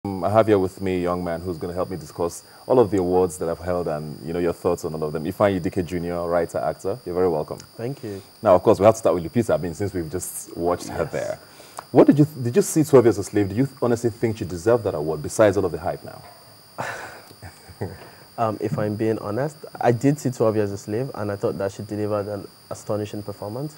I have here with me a young man who's going to help me discuss all of the awards that I've held and, your thoughts on all of them. Ifeanyi Dike Jr., writer, actor, you're very welcome. Thank you. Now, of course, we have to start with Lupita, since we've just watched her there. What did you see 12 Years a Slave? Do you honestly think she deserved that award, besides all of the hype now? If I'm being honest, I did see 12 Years a Slave, and I thought that she delivered an astonishing performance.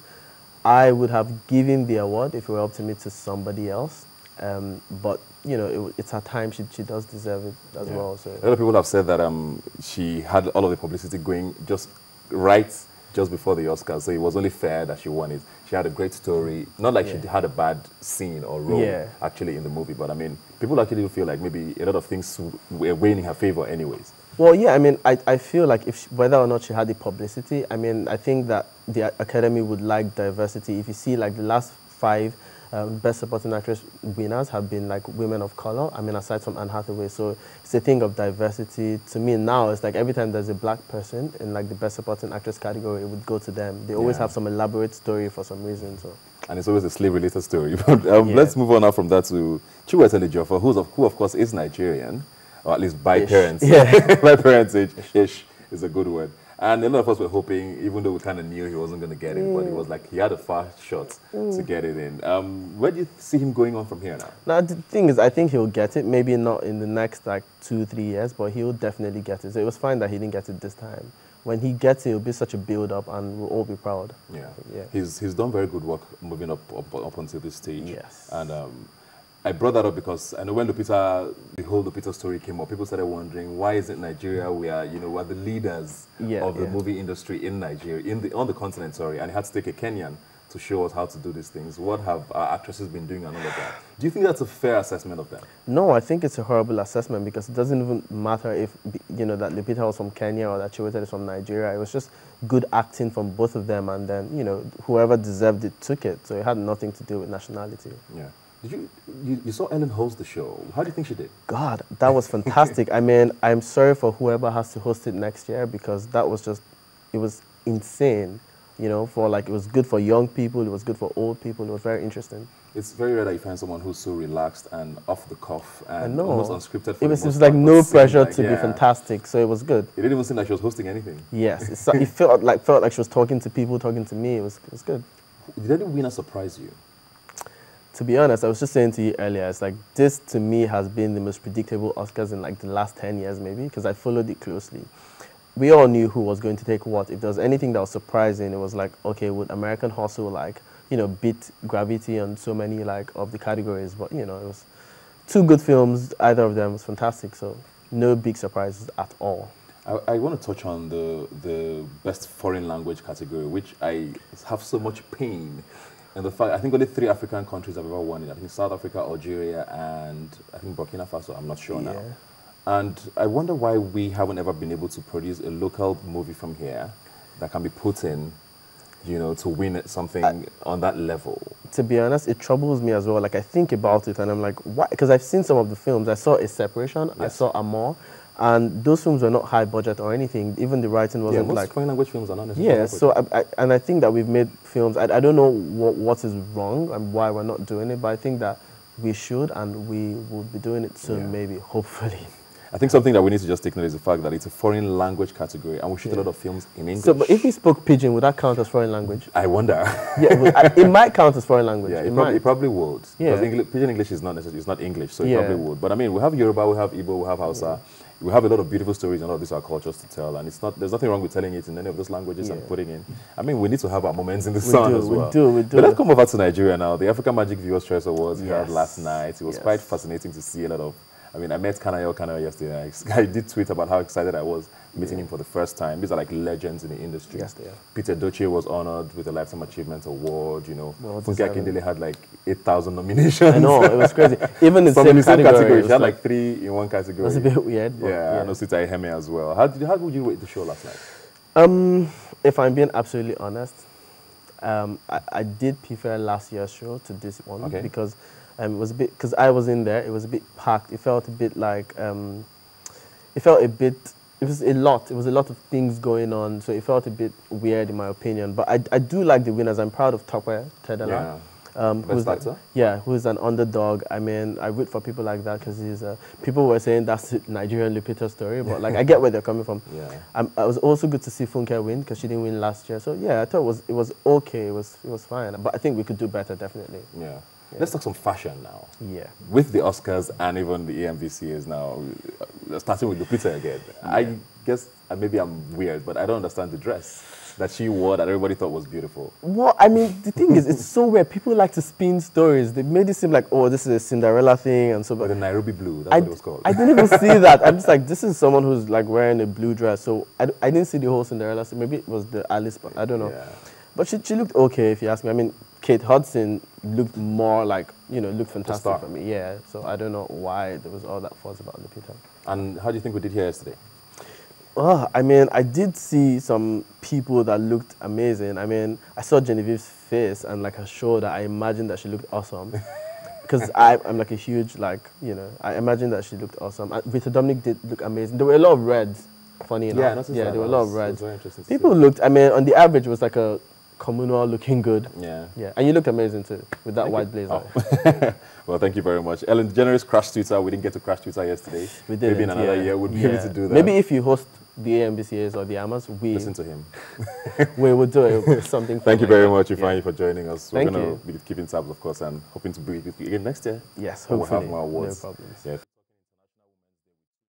I would have given the award, if it were up to me, to somebody else. But, it's her time. She does deserve it as well. So. A lot of people have said that she had all of the publicity going just before the Oscars, so it was only fair that she won it. She had a great story. Not like she had a bad scene or role actually in the movie, but people actually feel like maybe a lot of things were weighing in her favor anyways. Well, yeah, I feel like whether or not she had the publicity, I think that the Academy would like diversity. If you see like the last 5 Best Supporting Actress winners have been like women of color, aside from Anne Hathaway. So it's a thing of diversity. To me now, it's like every time there's a black person in like the Best Supporting Actress category, it would go to them. They always have some elaborate story for some reason. So. And it's always a slave-related story. But let's move on now from that to Chiwetel Ejiofor, who of course is Nigerian, or at least by parents. By parentage-ish is a good word. And a lot of us were hoping, even though we kind of knew he wasn't going to get it, but it was like he had a fast shot to get it in. Where do you see him going on from here now? Now, the thing is, I think he'll get it. Maybe not in the next like 2-3 years, but he'll definitely get it. So it was fine that he didn't get it this time. When he gets it, it'll be such a build-up, and we'll all be proud. Yeah. He's done very good work moving up until this stage. Yes. And I brought that up because I know when the whole Lupita story came up, people started wondering, why isn't Nigeria where, we're the leaders of the movie industry in Nigeria, on the continent, sorry, and it had to take a Kenyan to show us how to do these things. What have our actresses been doing and all of that? Do you think that's a fair assessment of them? No, I think it's a horrible assessment because it doesn't even matter if, that Lupita was from Kenya or that Chiwetel is from Nigeria. It was just good acting from both of them, and then, whoever deserved it took it. So it had nothing to do with nationality. Yeah. Did you saw Ellen host the show. How do you think she did? God, that was fantastic. I'm sorry for whoever has to host it next year because that was it was insane. It was good for young people, it was good for old people, it was very interesting. It's very rare that you find someone who's so relaxed and off the cuff and almost unscripted. It was like no pressure to be fantastic, so it was good. It didn't even seem like she was hosting anything. Yes, it felt like she was talking to people, talking to me. It was good. Did any winner surprise you? To be honest, I was just saying to you earlier, it's like this to me has been the most predictable Oscars in like the last 10 years maybe, because I followed it closely. We all knew who was going to take what. If there was anything that was surprising, it was like, okay, would American Hustle beat Gravity on so many of the categories? But it was 2 good films, either of them was fantastic, so no big surprises at all. I want to touch on the best foreign language category, which I have so much pain. And the fact, I think only 3 African countries have ever won it. I think South Africa, Algeria, and I think Burkina Faso. I'm not sure now. And I wonder why we haven't ever been able to produce a local movie from here that can be put in, to win something on that level. To be honest, it troubles me as well. Like, I think about it and I'm like, why? Because I've seen some of the films. I saw A Separation, I saw Amor. And those films were not high budget or anything. Even the writing wasn't most foreign language films are not necessarily. Yeah, so I think that we've made films. I don't know what is wrong and why we're not doing it, but I think that we should, and we will be doing it soon, maybe, hopefully. I think something that we need to just take note is the fact that it's a foreign language category, and we shoot a lot of films in English. So, but if we spoke Pidgin, would that count as foreign language? I wonder. It might count as foreign language. Yeah, it probably would. Because Pidgin English is not necessarily, it's not English, so it probably would. But we have Yoruba, we have Igbo, we have Hausa. We have a lot of beautiful stories and all of these are cultures to tell, and there's nothing wrong with telling it in any of those languages and putting in. We need to have our moments in the sun as well. We do. But let's come over to Nigeria now. The African Magic Viewers' Choice Awards we had last night. It was quite fascinating to see a lot of. I met Kanayo yesterday. I did tweet about how excited I was meeting him for the first time. These are like legends in the industry. Yes, they are. Peter Doche was honored with a Lifetime Achievement Award. Funke Akindele had like 8,000 nominations. I know, it was crazy. Even in the same category. She had like 3 in one category. It was a bit weird. And Osita Iheme as well. How would you rate the show last night? If I'm being absolutely honest, I did prefer last year's show to this one because it was a bit, because I was in there, it was a bit packed. It felt a bit like, it was a lot of things going on, so it felt a bit weird in my opinion. But I do like the winners. I'm proud of Tope Tedela. Best actor? Yeah, who's an underdog. I mean, I root for people like that because he's. People were saying that's the Nigerian Lupita story, but like I get where they're coming from. Yeah. I was also good to see Funke win because she didn't win last year. So yeah, I thought it was okay. It was fine, but I think we could do better, definitely. Yeah. Let's talk some fashion now. Yeah. With the Oscars and even the AMVCAs now, starting with Lupita again. Yeah. I guess maybe I'm weird, but I don't understand the dress that she wore that everybody thought was beautiful. Well, I mean, the thing is, it's so weird. People like to spin stories. They made it seem like, oh, this is a Cinderella thing and so. But the Nairobi blue, that's what it was called. I didn't even see that. I'm just like, this is someone who's like wearing a blue dress. So I didn't see the whole Cinderella. So maybe it was the Alice, but I don't know. Yeah. But she looked okay, if you ask me. I mean, Kate Hudson looked more like, looked fantastic for me. Yeah. So I don't know why there was all that fuss about Lupita. And how do you think we did here yesterday? Oh, I mean, I did see some people that looked amazing. I mean, I saw Genevieve's face and like her shoulder. I imagined that she looked awesome. Because I'm like a huge, like, I imagined that she looked awesome. Rita Dominic did look amazing. There were a lot of reds, funny enough. Yeah, there were a lot of reds. Very interesting people looked, I mean, on the average, it was like a communal looking good. Yeah. Yeah, and you looked amazing too, with that white blazer. Oh. Well, thank you very much. Ellen DeGeneres crashed Twitter. We didn't get to crash Twitter yesterday. We didn't. Maybe in another year we'll be able to do that. Maybe if you host the AMBCAs or the AMAs, listen to him. We will do it. Something. Thank you very much, Ifeanyi, for joining us. Thank We're going to be keeping tabs, of course, and hoping to be with you again next year. Yes, hopefully. We'll have more awards. No problems. Yeah.